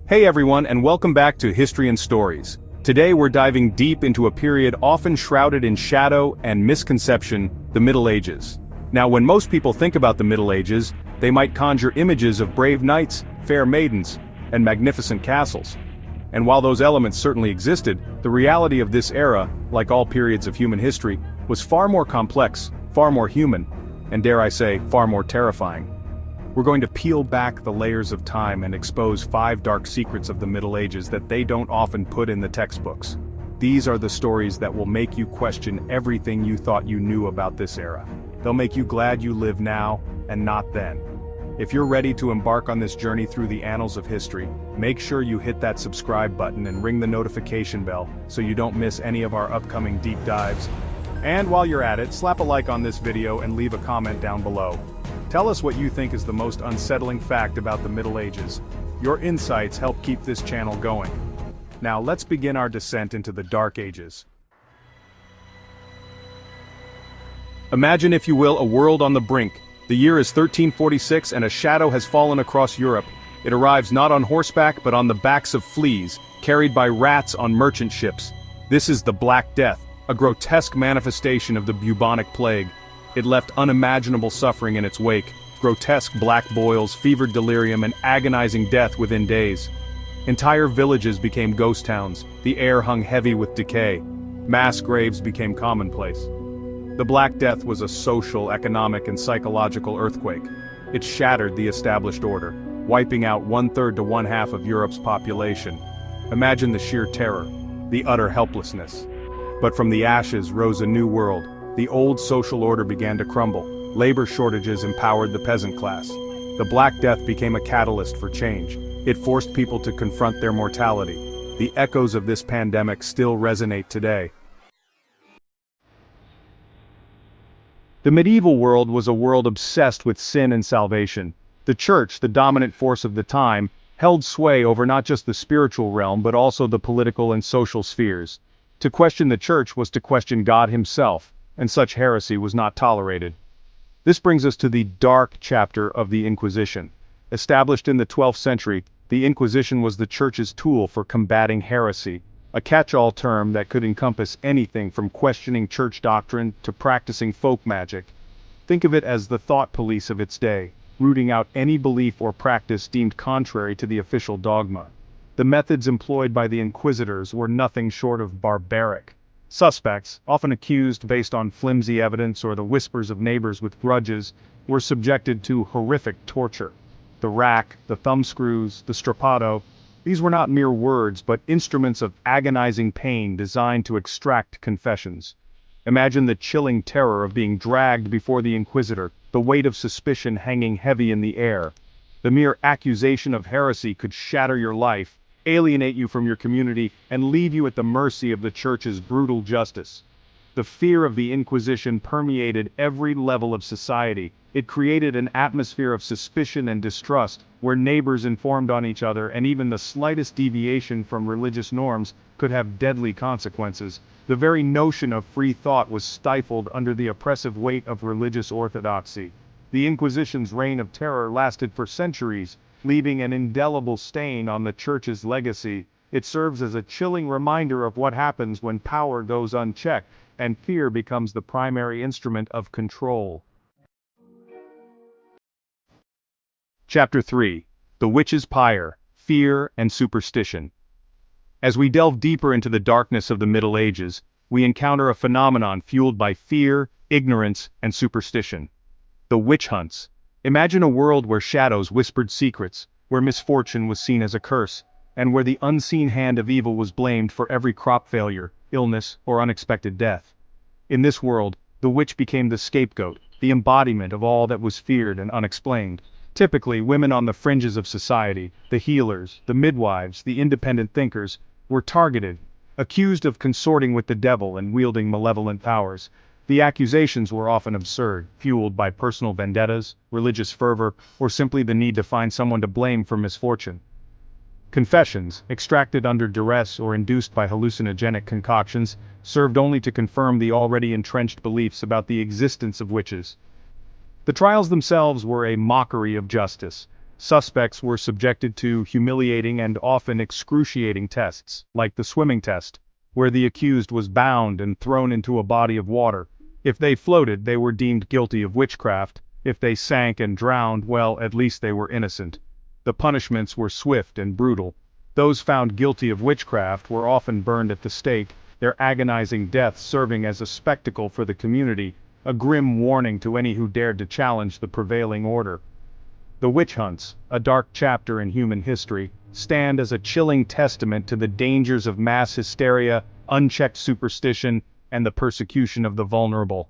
Hey everyone, and welcome back to History and Stories. Today we're diving deep into a period often shrouded in shadow and misconception, the Middle Ages. Now, when most people think about the Middle Ages, they might conjure images of brave knights, fair maidens, and magnificent castles. And while those elements certainly existed, the reality of this era, like all periods of human history, was far more complex, far more human, and dare I say, far more terrifying. We're going to peel back the layers of time and expose 5 dark secrets of the Middle Ages that they don't often put in the textbooks. These are the stories that will make you question everything you thought you knew about this era. They'll make you glad you live now, and not then. If you're ready to embark on this journey through the annals of history, make sure you hit that subscribe button and ring the notification bell so you don't miss any of our upcoming deep dives. And while you're at it, slap a like on this video and leave a comment down below. Tell us what you think is the most unsettling fact about the Middle Ages. Your insights help keep this channel going. Now let's begin our descent into the Dark Ages. Imagine, if you will, a world on the brink. The year is 1346 and a shadow has fallen across Europe. It arrives not on horseback but on the backs of fleas, carried by rats on merchant ships. This is the Black Death, a grotesque manifestation of the bubonic plague. It left unimaginable suffering in its wake, grotesque black boils, fevered delirium, and agonizing death within days. Entire villages became ghost towns, the air hung heavy with decay. Mass graves became commonplace. The Black Death was a social, economic, and psychological earthquake. It shattered the established order, wiping out 1/3 to 1/2 of Europe's population. Imagine the sheer terror, the utter helplessness. But from the ashes rose a new world. The old social order began to crumble. Labor shortages empowered the peasant class. The Black Death became a catalyst for change. It forced people to confront their mortality. The echoes of this pandemic still resonate today. The medieval world was a world obsessed with sin and salvation. The church, the dominant force of the time, held sway over not just the spiritual realm but also the political and social spheres. To question the church was to question God himself, and such heresy was not tolerated. This brings us to the dark chapter of the Inquisition. Established in the 12th century, the Inquisition was the church's tool for combating heresy, a catch-all term that could encompass anything from questioning church doctrine to practicing folk magic. Think of it as the thought police of its day, rooting out any belief or practice deemed contrary to the official dogma. The methods employed by the inquisitors were nothing short of barbaric. Suspects, often accused based on flimsy evidence or the whispers of neighbors with grudges, were subjected to horrific torture. The rack, the thumbscrews, the strappado, these were not mere words but instruments of agonizing pain designed to extract confessions. Imagine the chilling terror of being dragged before the inquisitor, the weight of suspicion hanging heavy in the air. The mere accusation of heresy could shatter your life, alienate you from your community, and leave you at the mercy of the church's brutal justice. The fear of the Inquisition permeated every level of society. It created an atmosphere of suspicion and distrust, where neighbors informed on each other, and even the slightest deviation from religious norms could have deadly consequences. The very notion of free thought was stifled under the oppressive weight of religious orthodoxy. The Inquisition's reign of terror lasted for centuries, leaving an indelible stain on the church's legacy. It serves as a chilling reminder of what happens when power goes unchecked, and fear becomes the primary instrument of control. Chapter 3. The Witch's Pyre, Fear and Superstition. As we delve deeper into the darkness of the Middle Ages, we encounter a phenomenon fueled by fear, ignorance, and superstition. The witch hunts. Imagine a world where shadows whispered secrets, where misfortune was seen as a curse, and where the unseen hand of evil was blamed for every crop failure, illness, or unexpected death. In this world, the witch became the scapegoat, the embodiment of all that was feared and unexplained. Typically, women on the fringes of society, the healers, the midwives, the independent thinkers, were targeted, accused of consorting with the devil and wielding malevolent powers. The accusations were often absurd, fueled by personal vendettas, religious fervor, or simply the need to find someone to blame for misfortune. Confessions, extracted under duress or induced by hallucinogenic concoctions, served only to confirm the already entrenched beliefs about the existence of witches. The trials themselves were a mockery of justice. Suspects were subjected to humiliating and often excruciating tests, like the swimming test, where the accused was bound and thrown into a body of water. If they floated, they were deemed guilty of witchcraft. If they sank and drowned, well, at least they were innocent. The punishments were swift and brutal. Those found guilty of witchcraft were often burned at the stake, their agonizing deaths serving as a spectacle for the community, a grim warning to any who dared to challenge the prevailing order. The witch hunts, a dark chapter in human history, stand as a chilling testament to the dangers of mass hysteria, unchecked superstition, and the persecution of the vulnerable.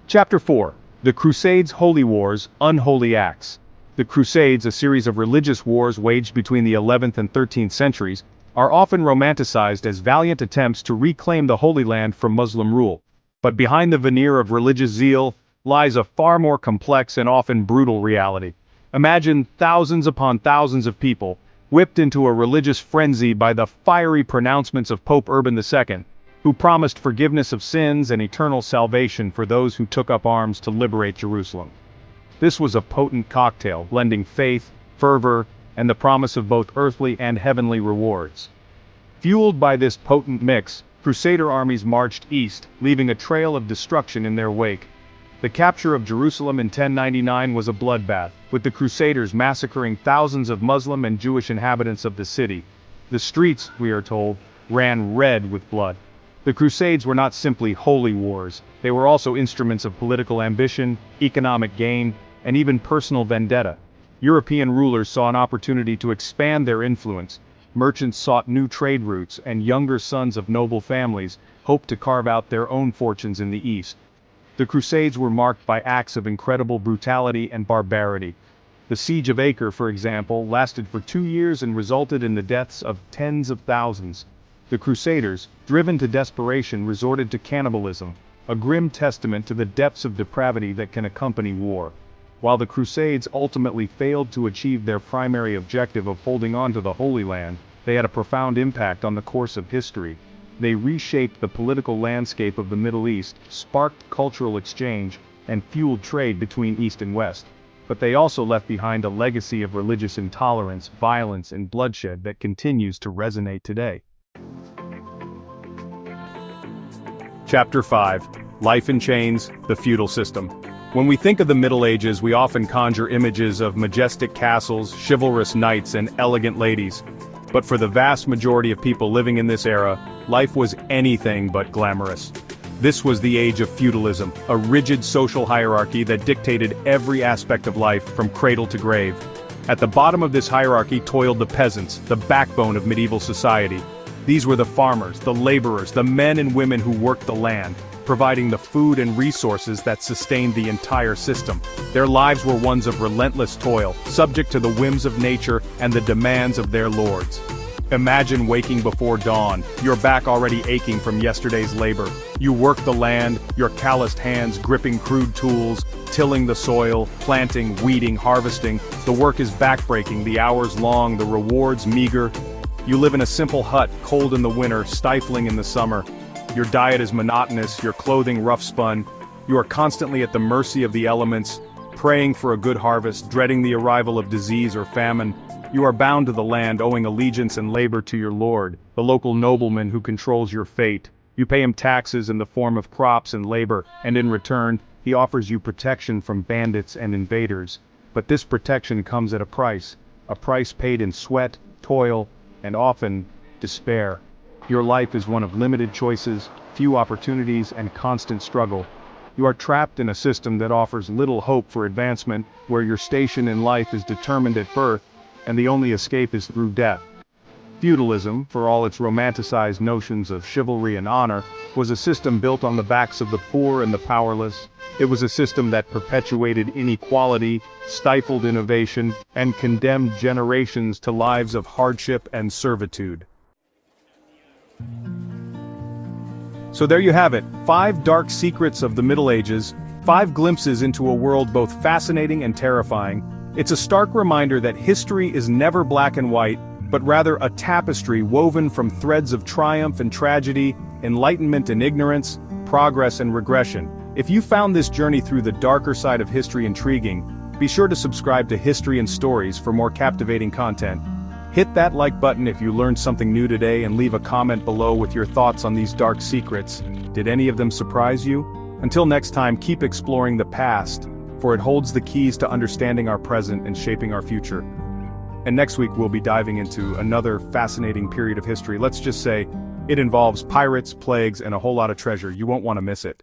Chapter 4. The Crusades' Holy Wars, Unholy Acts. The Crusades, a series of religious wars waged between the 11th and 13th centuries, are often romanticized as valiant attempts to reclaim the Holy Land from Muslim rule. But behind the veneer of religious zeal lies a far more complex and often brutal reality. Imagine thousands upon thousands of people, whipped into a religious frenzy by the fiery pronouncements of Pope Urban II, who promised forgiveness of sins and eternal salvation for those who took up arms to liberate Jerusalem. This was a potent cocktail, blending faith, fervor, and the promise of both earthly and heavenly rewards. Fueled by this potent mix, Crusader armies marched east, leaving a trail of destruction in their wake. The capture of Jerusalem in 1099 was a bloodbath, with the Crusaders massacring thousands of Muslim and Jewish inhabitants of the city. The streets, we are told, ran red with blood. The Crusades were not simply holy wars, they were also instruments of political ambition, economic gain, and even personal vendetta. European rulers saw an opportunity to expand their influence. Merchants sought new trade routes, and younger sons of noble families hoped to carve out their own fortunes in the East. The Crusades were marked by acts of incredible brutality and barbarity. The Siege of Acre, for example, lasted for 2 years and resulted in the deaths of tens of thousands. The Crusaders, driven to desperation, resorted to cannibalism, a grim testament to the depths of depravity that can accompany war. While the Crusades ultimately failed to achieve their primary objective of holding on to the Holy Land, they had a profound impact on the course of history. They reshaped the political landscape of the Middle East, sparked cultural exchange, and fueled trade between East and West. But they also left behind a legacy of religious intolerance, violence, and bloodshed that continues to resonate today. Chapter 5. Life in Chains, the Feudal System. When we think of the Middle Ages, we often conjure images of majestic castles, chivalrous knights, and elegant ladies. But for the vast majority of people living in this era, life was anything but glamorous. This was the age of feudalism, a rigid social hierarchy that dictated every aspect of life from cradle to grave. At the bottom of this hierarchy toiled the peasants, the backbone of medieval society. These were the farmers, the laborers, the men and women who worked the land, providing the food and resources that sustained the entire system. Their lives were ones of relentless toil, subject to the whims of nature and the demands of their lords. Imagine waking before dawn, your back already aching from yesterday's labor. You work the land, your calloused hands gripping crude tools, tilling the soil, planting, weeding, harvesting. The work is backbreaking, the hours long, the rewards meager. You live in a simple hut, cold in the winter, stifling in the summer. Your diet is monotonous, your clothing rough-spun. You are constantly at the mercy of the elements, praying for a good harvest, dreading the arrival of disease or famine. You are bound to the land, owing allegiance and labor to your lord, the local nobleman who controls your fate. You pay him taxes in the form of crops and labor, and in return, he offers you protection from bandits and invaders. But this protection comes at a price paid in sweat, toil, and often despair. Your life is one of limited choices, few opportunities, and constant struggle. You are trapped in a system that offers little hope for advancement, where your station in life is determined at birth, and the only escape is through death. Feudalism, for all its romanticized notions of chivalry and honor, was a system built on the backs of the poor and the powerless. It was a system that perpetuated inequality, stifled innovation, and condemned generations to lives of hardship and servitude. So there you have it, 5 dark secrets of the Middle Ages, 5 glimpses into a world both fascinating and terrifying. It's a stark reminder that history is never black and white, but rather a tapestry woven from threads of triumph and tragedy, enlightenment and ignorance, progress and regression. If you found this journey through the darker side of history intriguing, be sure to subscribe to History and Stories for more captivating content. Hit that like button if you learned something new today and leave a comment below with your thoughts on these dark secrets. Did any of them surprise you? Until next time, keep exploring the past, for it holds the keys to understanding our present and shaping our future. And next week we'll be diving into another fascinating period of history. Let's just say, it involves pirates, plagues, and a whole lot of treasure. You won't want to miss it.